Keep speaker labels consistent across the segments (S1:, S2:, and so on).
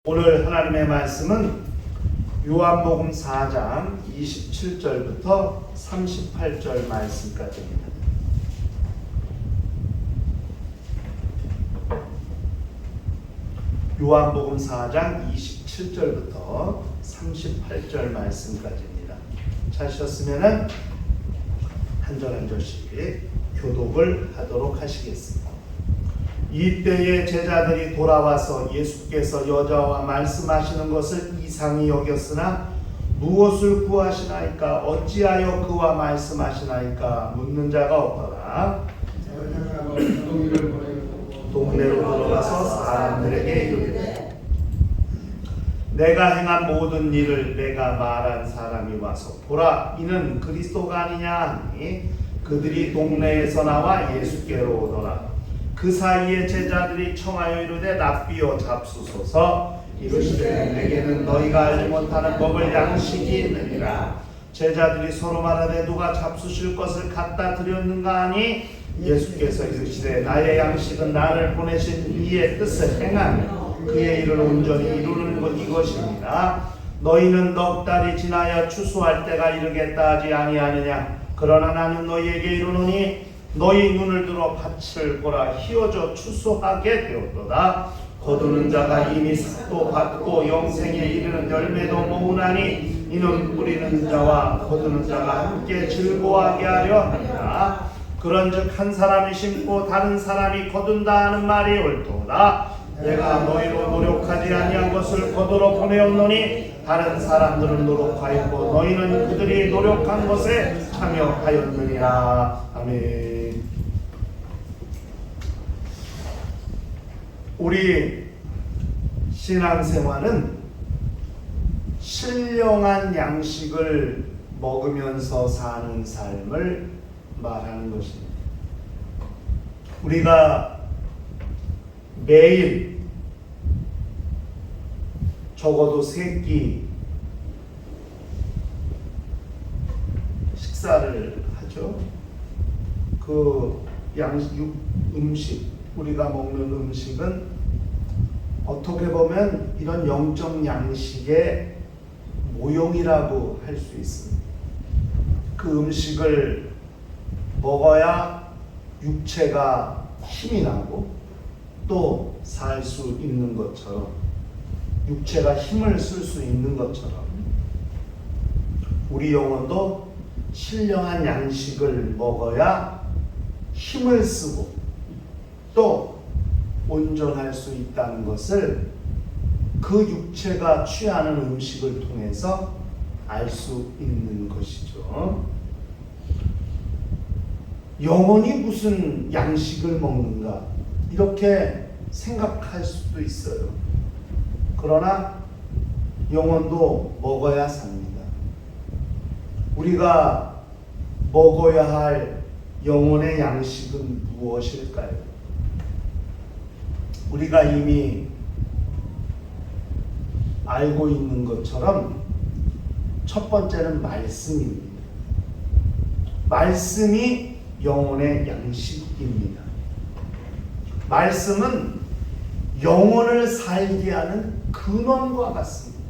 S1: 오늘 하나님의 말씀은 요한복음 4장 27절부터 38절 말씀까지입니다. 요한복음 4장 27절부터 38절 말씀까지입니다. 찾으셨으면 한 절 한 절씩 교독을 하도록 하시겠습니다. 이때에 제자들이 돌아와서 예수께서 여자와 말씀하시는 것을 이상히 여겼으나 무엇을 구하시나이까 어찌하여 그와 말씀하시나이까 묻는 자가 없더라. 동네로 들어가서 사람들에게 이르되 내가 행한 모든 일을 내가 말한 사람이 와서 보라 이는 그리스도가 아니냐 하니 그들이 동네에서 나와 예수께로 오더라. 그 사이에 제자들이 청하여 이르되 납비어 잡수소서 이르시되 내게는 너희가 알지 못하는 먹을 양식이 있느니라. 제자들이 서로 말하되 누가 잡수실 것을 갖다 드렸는가 하니 예수께서 이르시되 나의 양식은 나를 보내신 이의 뜻을 행하며 그의 일을 온전히 이루는 것 이것입니다. 너희는 넉 달이 지나야 추수할 때가 이르겠다 하지 아니하느냐. 그러나 나는 너희에게 이르노니 너희 눈을 들어 밭을 보라 희어져 추수하게 되었도다. 거두는 자가 이미 삭도 받고 영생에 이르는 열매도 모으나니 이는 뿌리는 자와 거두는 자가 함께 즐거워하게 하려 합니다. 그런즉 한 사람이 심고 다른 사람이 거둔다 하는 말이 옳도다. 내가 너희로 노력하지 아니한 것을 거두러 보내었노니 다른 사람들은 노력하였고 너희는 그들이 노력한 것에 참여하였느니라. 아멘. 우리 신앙생활은 신령한 양식을 먹으면서 사는 삶을 말하는 것입니다. 우리가 매일 적어도 3끼 식사를 하죠. 그 음식, 우리가 먹는 음식은 어떻게 보면 이런 영적 양식의 모형이라고 할 수 있습니다. 그 음식을 먹어야 육체가 힘이 나고 또 살 수 있는 것처럼, 육체가 힘을 쓸 수 있는 것처럼 우리 영혼도 신령한 양식을 먹어야 힘을 쓰고 또 온전할 수 있다는 것을 그 육체가 취하는 음식을 통해서 알 수 있는 것이죠. 영혼이 무슨 양식을 먹는가 이렇게 생각할 수도 있어요. 그러나 영혼도 먹어야 삽니다. 우리가 먹어야 할 영혼의 양식은 무엇일까요? 우리가 이미 알고 있는 것처럼 첫 번째는 말씀입니다. 말씀이 영혼의 양식입니다. 말씀은 영혼을 살게 하는 근원과 같습니다.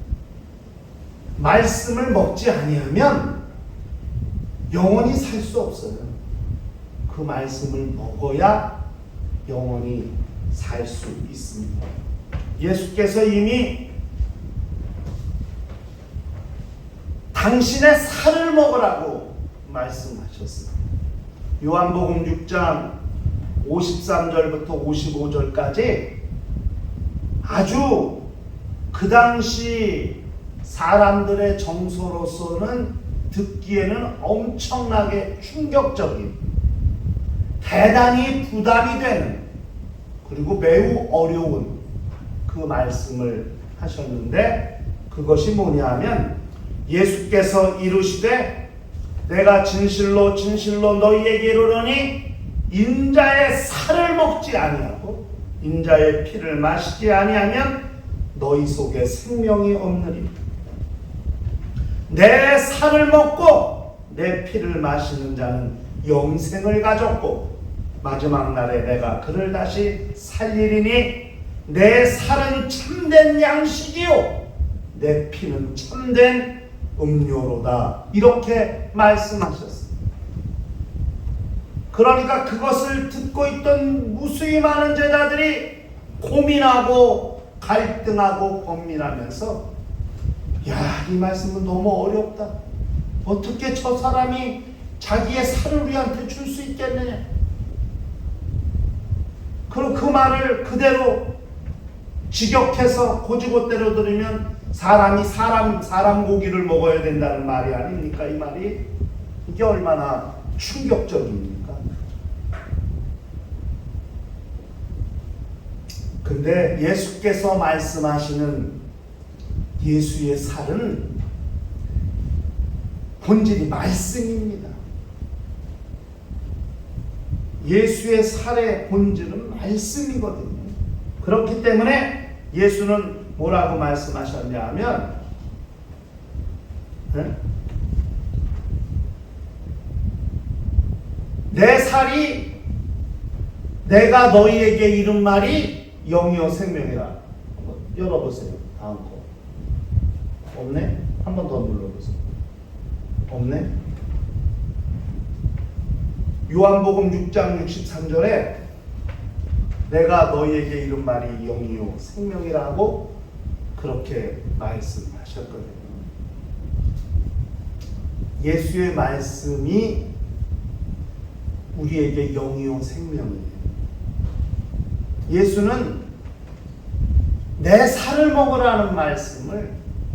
S1: 말씀을 먹지 아니하면 영혼이 살 수 없어요. 그 말씀을 먹어야 영혼이 살 수 있습니다. 예수께서 이미 당신의 살을 먹으라고 말씀하셨습니다. 요한복음 6장 53절부터 55절까지 아주 그 당시 사람들의 정서로서는 듣기에는 엄청나게 충격적인, 대단히 부담이 되는, 그리고 매우 어려운 그 말씀을 하셨는데 그것이 뭐냐면 예수께서 이르시되 내가 진실로 진실로 너희에게 이르노니 인자의 살을 먹지 아니하고 인자의 피를 마시지 아니하면 너희 속에 생명이 없느니라. 내 살을 먹고 내 피를 마시는 자는 영생을 가졌고 마지막 날에 내가 그를 다시 살리리니 내 살은 참된 양식이요 내 피는 참된 음료로다. 이렇게 말씀하셨습니다. 그러니까 그것을 듣고 있던 무수히 많은 제자들이 고민하고 갈등하고 고민하면서 야, 이 말씀은 너무 어렵다. 어떻게 저 사람이 자기의 살을 우리한테 줄 수 있겠느냐. 그리고 그 말을 그대로 직역해서 고지고대로 들으면 사람이 사람 고기를 먹어야 된다는 말이 아닙니까? 이 말이 이게 얼마나 충격적입니까? 근데 예수께서 말씀하시는 예수의 살은 본질이 말씀입니다. 예수의 살의 본질은 말씀이거든요. 그렇기 때문에 예수는 뭐라고 말씀하셨냐 하면 내 살이 내가 너희에게 이른 말이 영이요 생명이라. 한번 열어보세요. 다음 거. 없네? 한 번 더 눌러보세요. 없네? 요한복음 6장 63절에 내가 너희에게 이른 말이 영이요 생명이라고 그렇게 말씀하셨거든요. 예수의 말씀이 우리에게 영이요 생명이에요. 예수는 내 살을 먹으라는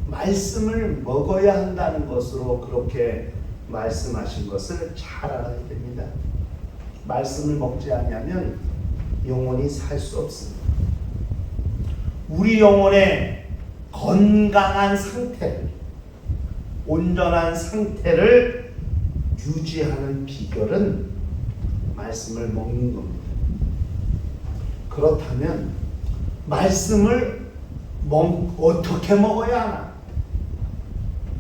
S1: 말씀을 먹어야 한다는 것으로 그렇게 말씀하신 것을 잘 알아야 됩니다. 말씀을 먹지 않으면 영혼이 살 수 없습니다. 우리 영혼의 건강한 상태를, 온전한 상태를 유지하는 비결은 말씀을 먹는 겁니다. 그렇다면 말씀을 어떻게 먹어야 하나?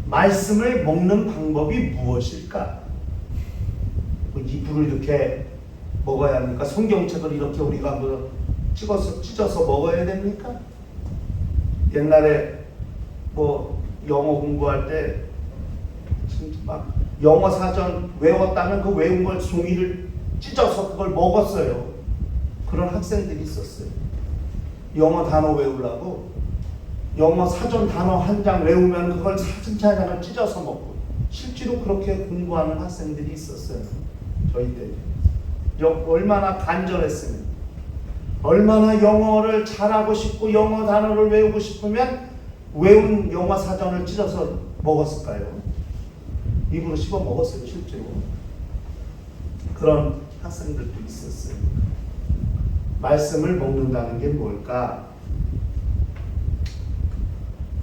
S1: 말씀을 먹는 방법이 무엇일까? 이불을 이렇게 먹어야 합니까? 성경책을 이렇게 우리가 찢어서 먹어야 됩니까? 옛날에 영어 공부할 때 막 영어 사전 외웠다면 그 외운 걸 종이를 찢어서 그걸 먹었어요. 그런 학생들이 있었어요. 영어 단어 외우려고 영어 사전 단어 한 장 외우면 그걸 차근차근 찢어서 먹고, 실제로 그렇게 공부하는 학생들이 있었어요. 저희 때. 얼마나 간절했으면, 얼마나 영어를 잘하고 싶고 영어 단어를 외우고 싶으면 외운 영어 사전을 찢어서 먹었을까요? 입으로 씹어 먹었어요, 실제로. 그런 학생들도 있었어요. 말씀을 먹는다는 게 뭘까?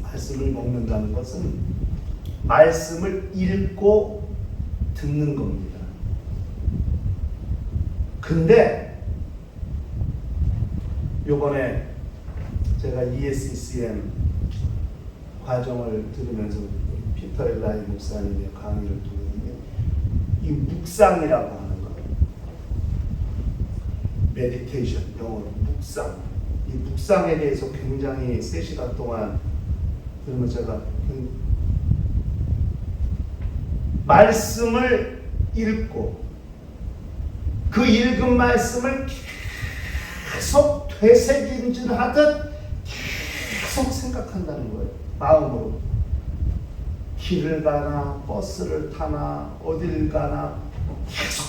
S1: 말씀을 먹는다는 것은 말씀을 읽고 듣는 겁니다. 근데 요번에 제가 ESCM 과정을 들으면서 피터 엘라이 목사님의 강의를 듣는데, 이 묵상이라고 하는 거, 메디테이션, 영어로 묵상, 이 묵상에 대해서 굉장히 3시간 동안 그러면 제가 말씀을 읽고 그 읽은 말씀을 계속 되새김질하듯 계속 생각한다는 거예요. 마음으로. 길을 가나 버스를 타나 어딜 가나 계속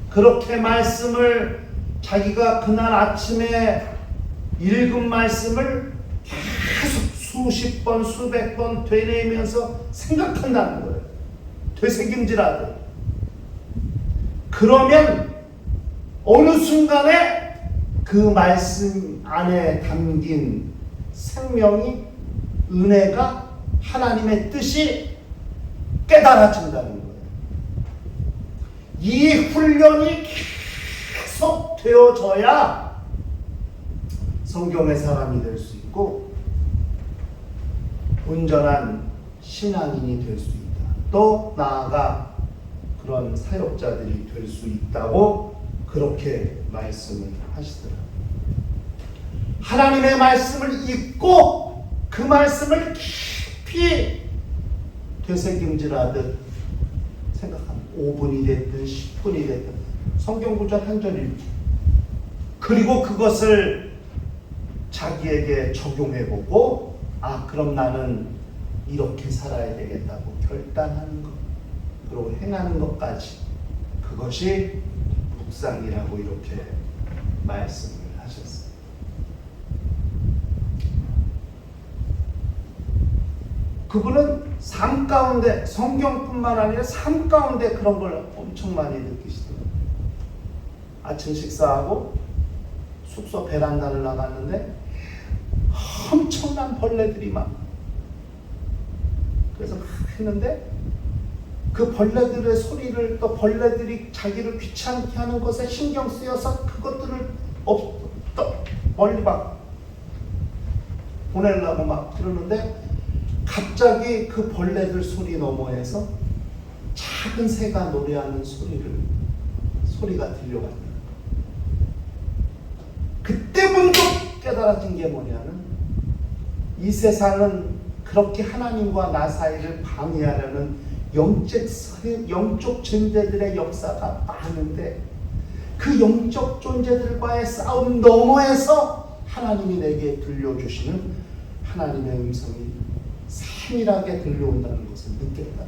S1: 그렇게 말씀을, 자기가 그날 아침에 읽은 말씀을 계속 수십 번 수백 번 되뇌면서 생각한다는 거예요. 되새김질하듯. 그러면 어느 순간에 그 말씀 안에 담긴 생명이, 은혜가, 하나님의 뜻이 깨달아진다는 거예요. 이 훈련이 계속 되어져야 성경의 사람이 될 수 있고 온전한 신앙인이 될 수 있다. 또 나아가 그런 사역자들이 될 수 있다고 그렇게 말씀을 하시더라고요. 하나님의 말씀을 읽고 그 말씀을 깊이 되새김질하듯 생각합니다. 5분이 됐든 10분이 됐든 성경 구절 한 절 읽기, 그리고 그것을 자기에게 적용해보고 그럼 나는 이렇게 살아야 되겠다고 결단하는 것, 그리고 행하는 것까지, 그것이 묵상이라고 이렇게 말씀을 하셨어요. 그분은 삶 가운데, 성경뿐만 아니라 삶 가운데 그런 걸 엄청 많이 느끼시더라고요. 아침 식사하고 숙소 베란다를 나갔는데 엄청난 벌레들이 막, 그래서 막 했는데 그 벌레들의 소리를, 또 벌레들이 자기를 귀찮게 하는 것에 신경 쓰여서 그것들을 멀리 막 보내려고 막 그러는데 갑자기 그 벌레들 소리 너머에서 작은 새가 노래하는 소리가 들려왔다. 그때부터 깨달아진 게 뭐냐면, 이 세상은 그렇게 하나님과 나 사이를 방해하려는 영적 존재들의 역사가 많은데, 그 영적 존재들과의 싸움 너머에서 하나님이 내게 들려주시는 하나님의 음성이 세밀하게 들려온다는 것을 느꼈다.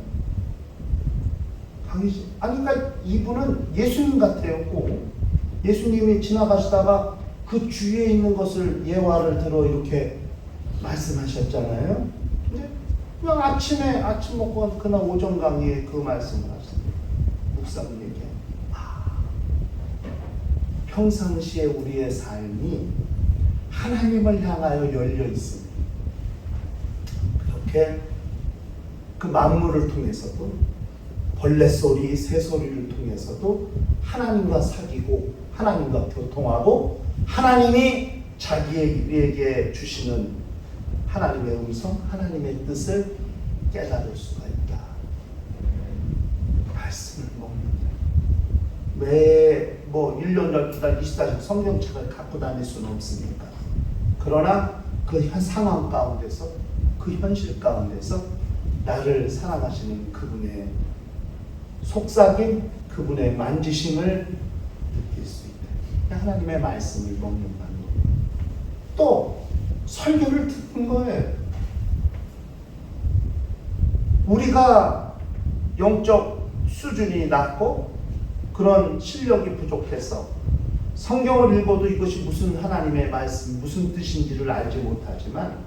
S1: 그러니까 이분은 예수님 같아요. 꼭 예수님이 지나가시다가 그 주위에 있는 것을 예화를 들어 이렇게 말씀하셨잖아요. 근데 그냥 아침 먹고 그날 오전 강의에 그 말씀을 하셨어요. 묵상 얘기. 평상시에 우리의 삶이 하나님을 향하여 열려 있습니다. 그렇게 그 만물을 통해서도, 벌레 소리, 새 소리를 통해서도 하나님과 사귀고 하나님과 교통하고 하나님이 자기에게 주시는 하나님의 음성, 하나님의 뜻을 깨달을 수가 있다. 말씀을 먹는다. 매 1년 12달 24시간 성경책을 갖고 다닐 수는 없으니까. 그러나 그 상황 가운데서, 그 현실 가운데서 나를 사랑하시는 그분의 속삭임, 그분의 만지심을 느낄 수 있다. 하나님의 말씀을 먹는다는 것. 또 설교를 듣는 거예요. 우리가 영적 수준이 낮고 그런 실력이 부족해서 성경을 읽어도 이것이 무슨 하나님의 말씀, 무슨 뜻인지를 알지 못하지만,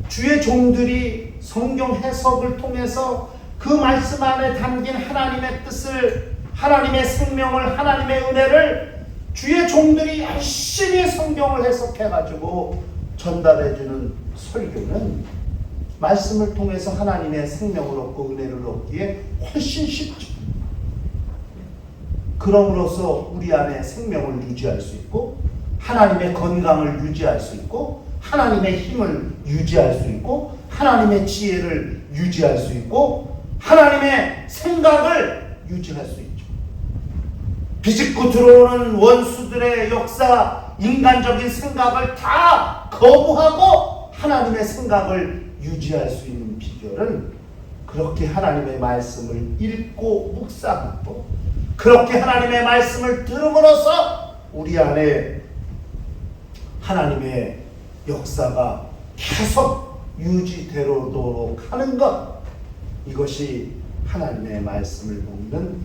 S1: 주의 종들이 성경 해석을 통해서 그 말씀 안에 담긴 하나님의 뜻을, 하나님의 생명을, 하나님의 은혜를 주의 종들이 열심히 성경을 해석해가지고 전달해주는 설교는 말씀을 통해서 하나님의 생명을 얻고 은혜를 얻기에 훨씬 쉽죠. 그럼으로써 우리 안에 생명을 유지할 수 있고, 하나님의 건강을 유지할 수 있고, 하나님의 힘을 유지할 수 있고, 하나님의 지혜를 유지할 수 있고, 하나님의 생각을 유지할 수 있죠. 비집고 들어오는 원수들의 역사, 인간적인 생각을 다 거부하고 하나님의 생각을 유지할 수 있는 비결은 그렇게 하나님의 말씀을 읽고 묵상하고, 그렇게 하나님의 말씀을 들음으로써 우리 안에 하나님의 역사가 계속 유지되도록 하는 것, 이것이 하나님의 말씀을 먹는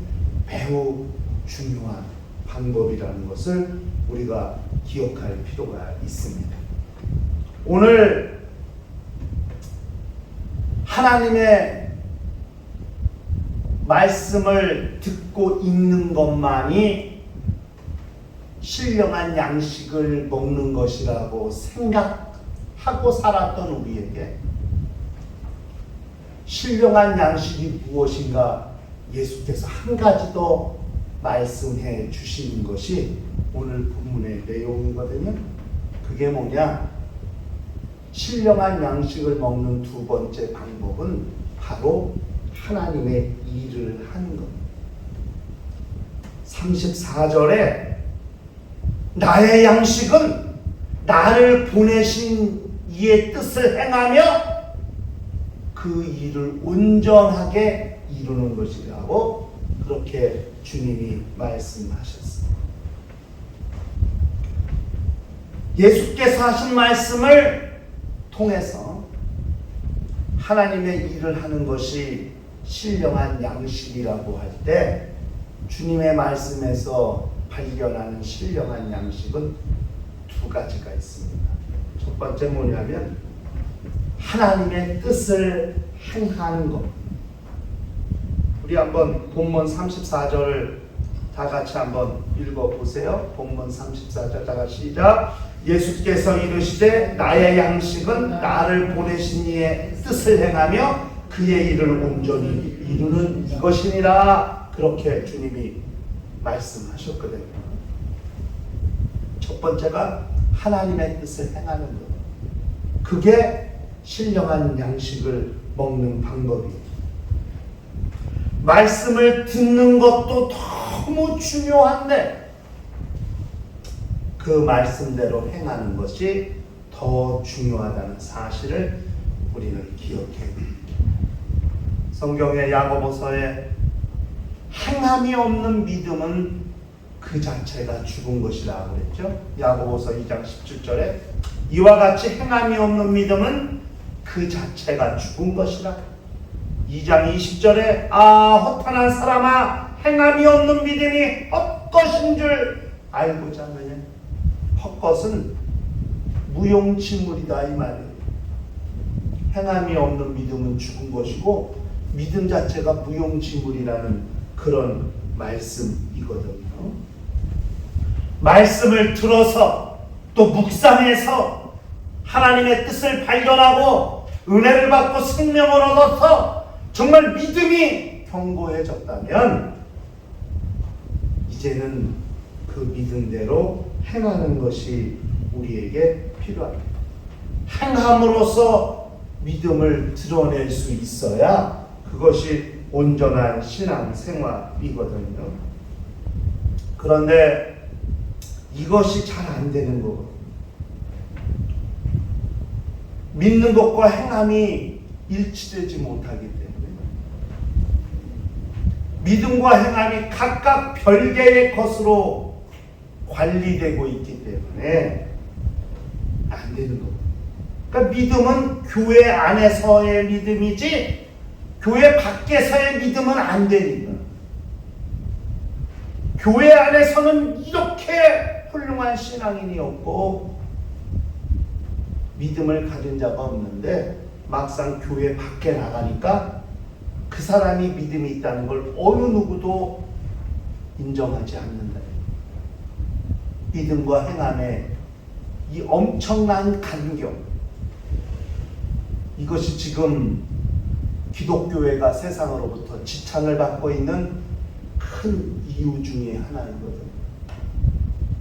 S1: 매우 중요한 방법이라는 것을 우리가 기억할 필요가 있습니다. 오늘 하나님의 말씀을 듣고 읽는 것만이 신령한 양식을 먹는 것이라고 생각하고 살았던 우리에게 신령한 양식이 무엇인가 예수께서 한 가지 더 말씀해 주시는 것이 오늘 본문의 내용이거든요. 그게 뭐냐? 신령한 양식을 먹는 두 번째 방법은 바로 하나님의 일을 하는 겁니다. 34절에 나의 양식은 나를 보내신 이의 뜻을 행하며 그 일을 온전하게 이루는 것이라고 그렇게 주님이 말씀하셨습니다. 예수께서 하신 말씀을 통해서 하나님의 일을 하는 것이 신령한 양식이라고 할 때 주님의 말씀에서 발견하는 신령한 양식은 두 가지가 있습니다. 첫 번째 뭐냐면 하나님의 뜻을 행하는 것. 우리 한번 본문 34절을 다 같이 한번 읽어보세요. 본문 34절 다 같이 시작. 예수께서 이르시되 나의 양식은 나를 보내신 이의 뜻을 행하며 그의 일을 온전히 이루는 이것이니라. 그렇게 주님이 말씀하셨거든요. 첫 번째가 하나님의 뜻을 행하는 것. 그게 신령한 양식을 먹는 방법이에요. 말씀을 듣는 것도 너무 중요한데 그 말씀대로 행하는 것이 더 중요하다는 사실을 우리는 기억해야 됩니다. 성경의 야고보서에 행함이 없는 믿음은 그 자체가 죽은 것이라고 그랬죠. 야고보서 2장 17절에 이와 같이 행함이 없는 믿음은 그 자체가 죽은 것이라. 2장 20절에 허탄한 사람아 행함이 없는 믿음이 헛것인 줄 알고자 하느냐. 헛것은 무용지물이다 이 말이에요. 행함이 없는 믿음은 죽은 것이고 믿음 자체가 무용지물이라는 그런 말씀이거든요. 말씀을 들어서 또 묵상해서 하나님의 뜻을 발견하고 은혜를 받고 생명을 얻어서 정말 믿음이 견고해졌다면 이제는 그 믿음대로 행하는 것이 우리에게 필요합니다. 행함으로써 믿음을 드러낼 수 있어야 그것이 온전한 신앙 생활이거든요. 그런데 이것이 잘 안 되는 거거든요. 믿는 것과 행함이 일치되지 못하기 때문에 믿음과 행함이 각각 별개의 것으로 관리되고 있기 때문에 안 되는 거예요. 그러니까 믿음은 교회 안에서의 믿음이지 교회 밖에서의 믿음은 안 되니까. 교회 안에서는 이렇게 훌륭한 신앙인이 없고 믿음을 가진 자가 없는데 막상 교회 밖에 나가니까 그 사람이 믿음이 있다는 걸 어느 누구도 인정하지 않는다. 믿음과 행함의 이 엄청난 간격, 이것이 지금 기독교회가 세상으로부터 지탄을 받고 있는 큰 이유 중에 하나이거든요.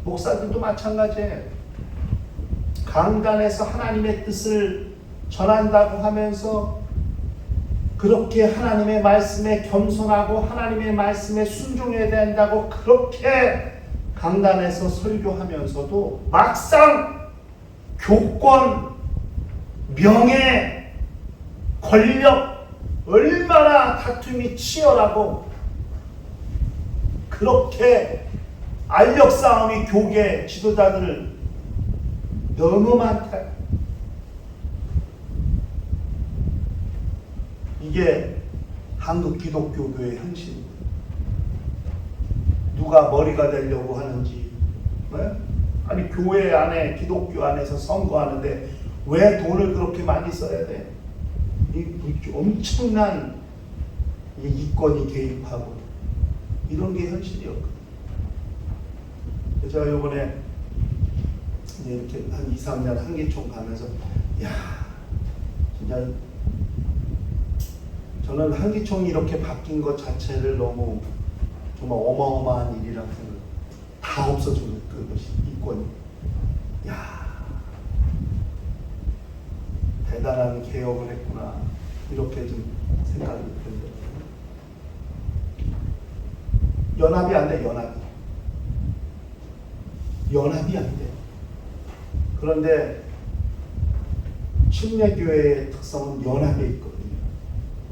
S1: 목사들도 마찬가지예요. 강단에서 하나님의 뜻을 전한다고 하면서 그렇게 하나님의 말씀에 겸손하고 하나님의 말씀에 순종해야 된다고 그렇게 강단에서 설교하면서도 막상 교권, 명예, 권력 얼마나 다툼이 치열하고 그렇게 알력 싸움이 교계 지도자들 너무 많다. 이게 한국 기독교교의 현실입니다. 누가 머리가 되려고 하는지, 네? 아니 교회 안에 기독교 안에서 선거하는데 왜 돈을 그렇게 많이 써야 돼? 이 엄청난 이권이 개입하고 이런 게 현실이었거든요. 제가 요번에 이렇게 한 2, 3년 한기총 가면서 야 진짜 저는 한기총이 이렇게 바뀐 것 자체를 너무 정말 어마어마한 일이라고 생각해요. 다 없어졌어요. 그것이 이권이. 야 대단한 개혁을 했구나 이렇게 좀 생각이 들어요. 연합이 안 돼. 연합이 안 돼. 그런데 침례교회의 특성은 연합에 있거든요.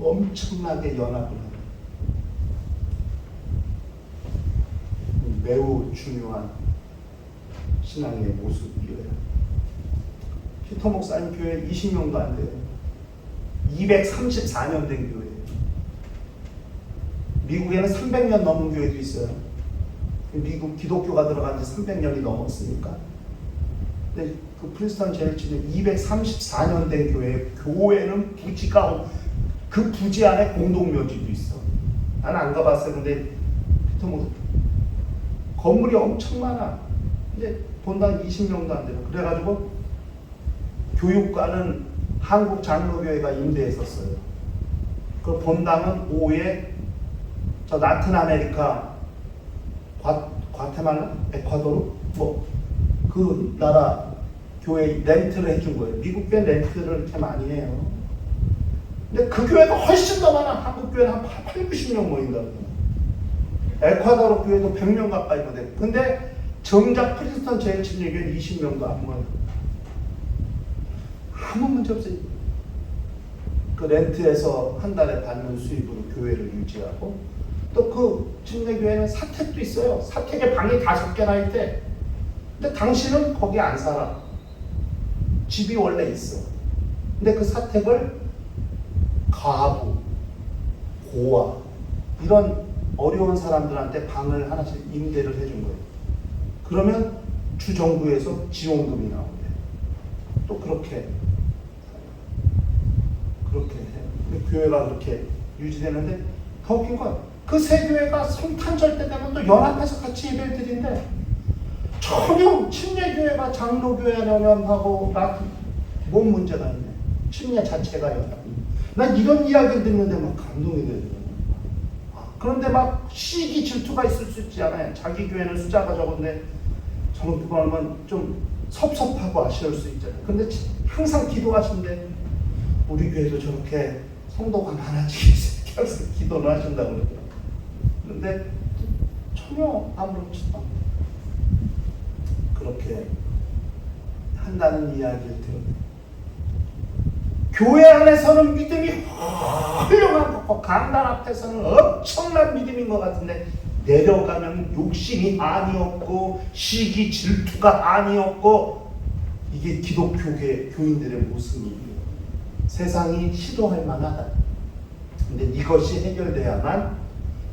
S1: 엄청나게 연합을 합니다. 매우 중요한 신앙의 모습이에요. 피터 목사님 교회 20명도 안 돼요. 234년 된 교회예요. 미국에는 300년 넘은 교회도 있어요. 미국 기독교가 들어간 지 300년이 넘었으니까. 근데 그 프린스턴 제일치는 234년 된 교회는 부지가, 그 부지 안에 공동묘지도 있어. 난 안 가봤어요. 근데 피터 목사 건물이 엄청 많아. 근데 본당 20명도 안 되고. 그래가지고 교육과는 한국 장로교회가 임대했었어요. 그 본당은 오후에 저 라틴 아메리카, 과테말라, 에콰도르, 그 나라 교회 렌트를 해준 거예요. 미국 교회 렌트를 이렇게 많이 해요. 근데 그 교회가 훨씬 더 많아. 한국 교회는 한 8, 90명 모인다. 에콰도르 교회도 100명 가까이 모여. 근데 정작 프린스턴 제일침례교회는 20명도 안 모여. 아무 문제 없어요. 그 렌트에서 한 달에 받는 수입으로 교회를 유지하고, 또 그 침례교회는 사택도 있어요. 사택에 방이 5개나 있대. 근데 당신은 거기 안 살아. 집이 원래 있어. 근데 그 사택을 가부, 고아 이런 어려운 사람들한테 방을 하나씩 임대를 해준 거예요. 그러면 주정부에서 지원금이 나온대. 또 그렇게 해요. 교회가 그렇게 유지되는데 더 웃긴 건 그 세 교회가 성탄절 때 되면 또 연합해서 같이 예배를 드린대. 전혀 침례교회가 장로교회 연합하고 뭔 문제가 있네. 침례 자체가 연합. 난 이런 이야기를 듣는데 막 감동이 돼요. 그런데 막 시기 질투가 있을 수 있지 않아요. 자기 교회는 숫자가 적은데 저는 그거 하면 좀 섭섭하고 아쉬울 수 있잖아요. 근데 항상 기도하신대. 우리 교회도 저렇게 성도가 많아지기 위해서 항상 기도를 하신다고 그러더라고요. 그런데 전혀 아무렇지도 않고 그렇게 한다는 이야기를 들었어요. 교회 안에서는 믿음이 훌륭한 것, 강단 앞에서는 엄청난 믿음인 것 같은데 내려가면 욕심이 아니었고 시기 질투가 아니었고, 이게 기독교계 교인들의 모습이에요. 세상이 시도할 만하다. 근데 이것이 해결돼야만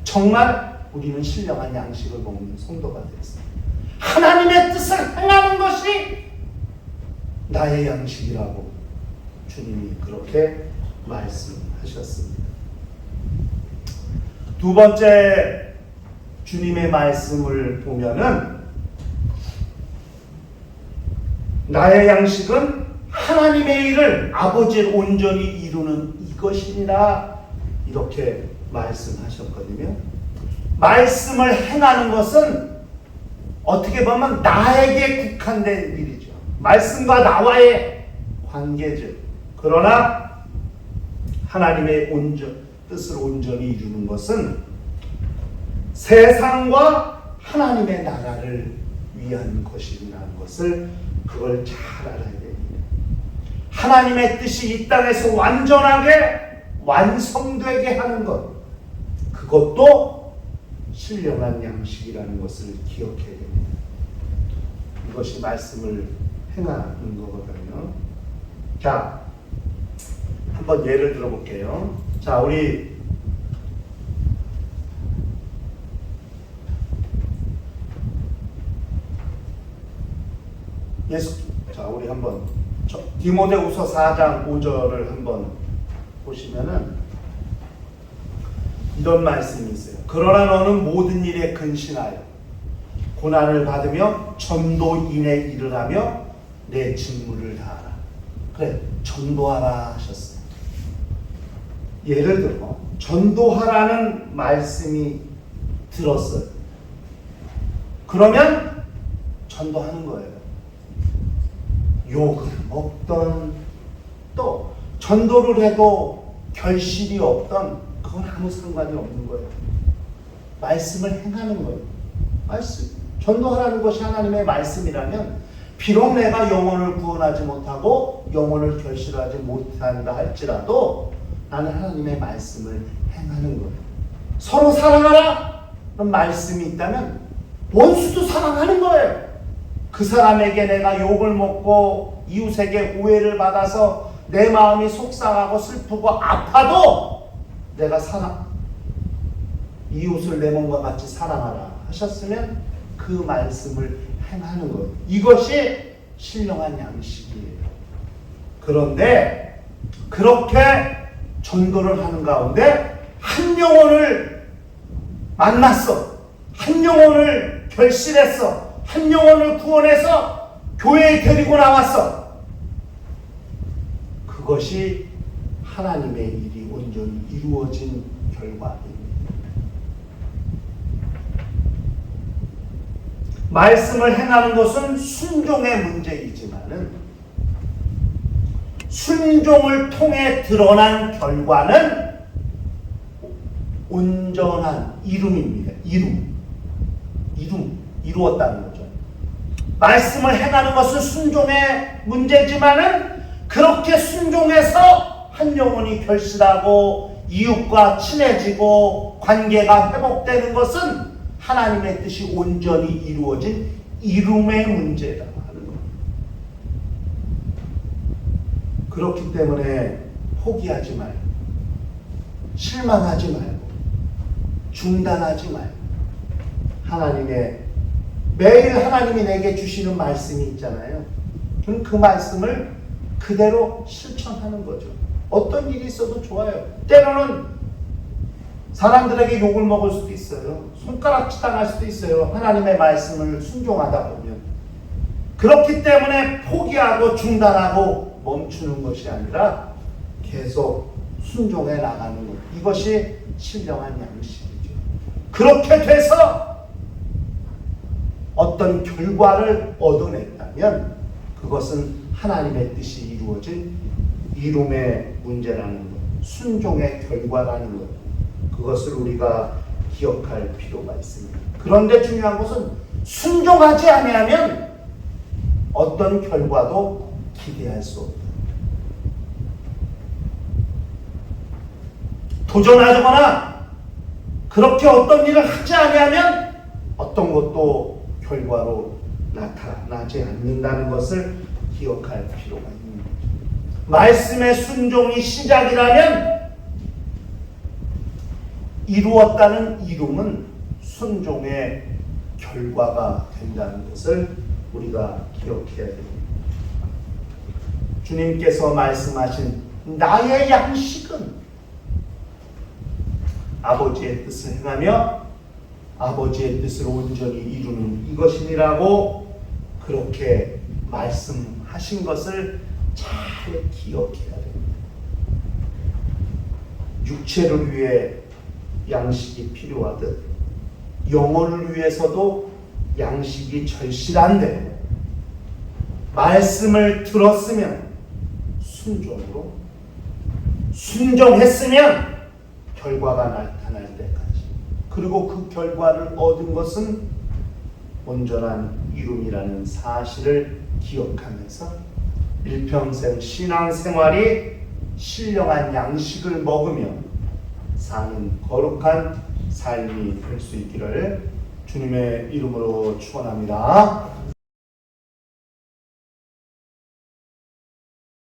S1: 정말 우리는 신령한 양식을 먹는 성도가 되었습니다. 하나님의 뜻을 행하는 것이 나의 양식이라고 주님이 그렇게 말씀하셨습니다. 두 번째 주님의 말씀을 보면은 나의 양식은 하나님의 일을 아버지를 온전히 이루는 이것이니라, 이렇게 말씀하셨거든요. 말씀을 행하는 것은 어떻게 보면 나에게 국한된 일이죠. 말씀과 나와의 관계죠. 그러나 하나님의 뜻을 온전히 이루는 것은 세상과 하나님의 나라를 위한 것이라는 것을 그걸 잘 알아야 됩니다. 하나님의 뜻이 이 땅에서 완전하게 완성되게 하는 것, 그것도 신령한 양식이라는 것을 기억해야 됩니다. 이것이 말씀을 행하는 거거든요. 자, 한번 예를 들어볼게요. 자, 우리 우리 한번 디모데후서 4장 5절을 한번 보시면은 이런 말씀이 있어요. 그러나 너는 모든 일에 근신하여 고난을 받으며 전도인의 일을 하며 내 직무를 다하라. 그래, 전도하라 하셨어요. 예를 들어 전도하라는 말씀이 들었어요. 그러면 전도하는 거예요. 욕을 먹던, 또 전도를 해도 결실이 없던, 그건 아무 상관이 없는 거예요. 말씀을 행하는 거예요. 말씀, 전도하라는 것이 하나님의 말씀이라면 비록 내가 영혼을 구원하지 못하고 영혼을 결실하지 못한다 할지라도 나는 하나님의 말씀을 행하는 거예요. 서로 사랑하라 그런 말씀이 있다면 원수도 사랑하는 거예요. 그 사람에게 내가 욕을 먹고 이웃에게 오해를 받아서 내 마음이 속상하고 슬프고 아파도 내가 이웃을 내 몸과 같이 사랑하라 하셨으면 그 말씀을 행하는 거예요. 이것이 신령한 양식이에요. 그런데 그렇게 전도를 하는 가운데 한 영혼을 만났어. 한 영혼을 결실했어. 한 영혼을 구원해서 교회에 데리고 나왔어. 그것이 하나님의 일이 온전히 이루어진 결과입니다. 말씀을 행하는 것은 순종의 문제이지만은 순종을 통해 드러난 결과는 온전한 이룸입니다. 이루었다는 거죠. 말씀을 행하는 것은 순종의 문제지만은 그렇게 순종해서 한 영혼이 결실하고 이웃과 친해지고 관계가 회복되는 것은 하나님의 뜻이 온전히 이루어진 이룸의 문제다 하는 겁니다. 그렇기 때문에 포기하지 말고 실망하지 말고 중단하지 말고 매일 하나님이 내게 주시는 말씀이 있잖아요. 그럼 그 말씀을 그대로 실천하는 거죠. 어떤 일이 있어도 좋아요. 때로는 사람들에게 욕을 먹을 수도 있어요. 손가락질 당할 수도 있어요. 하나님의 말씀을 순종하다 보면. 그렇기 때문에 포기하고 중단하고 멈추는 것이 아니라 계속 순종해 나가는 것. 이것이 신령한 양식이죠. 그렇게 돼서 어떤 결과를 얻어냈다면 그것은 하나님의 뜻이 이루어진 이룸의 문제라는 것. 순종의 결과라는 것. 그것을 우리가 기억할 필요가 있습니다. 그런데 중요한 것은 순종하지 아니하면 어떤 결과도 기대할 수 없다. 도전하거나 그렇게 어떤 일을 하지 아니하면 어떤 것도 결과로 나타나지 않는다는 것을 기억할 필요가 있는 거죠. 말씀의 순종이 시작이라면 이루었다는 이룸은 순종의 결과가 된다는 것을 우리가 기억해야 됩니다. 주님께서 말씀하신 나의 양식은 아버지의 뜻을 행하며 아버지의 뜻을 온전히 이루는 이것이니라고 그렇게 말씀하신 것을 잘 기억해야 됩니다. 육체를 위해 양식이 필요하듯 영혼을 위해서도 양식이 절실한데 말씀을 들었으면 순종했으면 결과가 나타날 때까지 그리고 그 결과를 얻은 것은 온전한 이룸이라는 사실을 기억하면서 일평생 신앙생활이 신령한 양식을 먹으며 사는 거룩한 삶이 될 수 있기를 주님의 이름으로 축원합니다.